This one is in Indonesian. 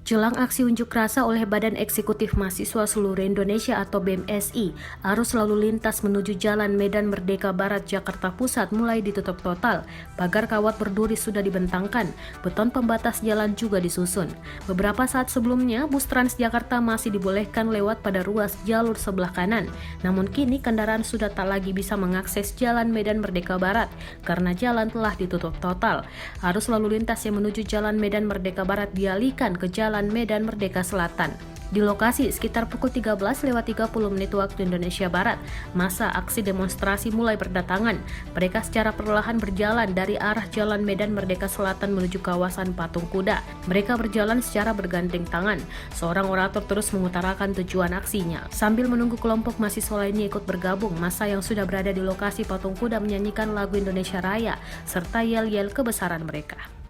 Jelang aksi unjuk rasa oleh Badan Eksekutif Mahasiswa Seluruh Indonesia atau BEMSI, arus lalu lintas menuju Jalan Medan Merdeka Barat Jakarta Pusat mulai ditutup total. Pagar kawat berduri sudah dibentangkan, beton pembatas jalan juga disusun. Beberapa saat sebelumnya, bus Transjakarta masih dibolehkan lewat pada ruas jalur sebelah kanan. Namun kini kendaraan sudah tak lagi bisa mengakses Jalan Medan Merdeka Barat karena jalan telah ditutup total. Arus lalu lintas yang menuju Jalan Medan Merdeka Barat dialihkan ke Jalan Medan Merdeka Selatan. Di lokasi sekitar pukul 13.30 waktu Indonesia Barat, masa aksi demonstrasi mulai berdatangan. Mereka secara perlahan berjalan dari arah Jalan Medan Merdeka Selatan menuju kawasan Patung Kuda. Mereka berjalan secara bergandeng tangan. Seorang orator terus mengutarakan tujuan aksinya. Sambil menunggu kelompok mahasiswa lainnya ikut bergabung, masa yang sudah berada di lokasi Patung Kuda menyanyikan lagu Indonesia Raya serta yel-yel kebesaran mereka.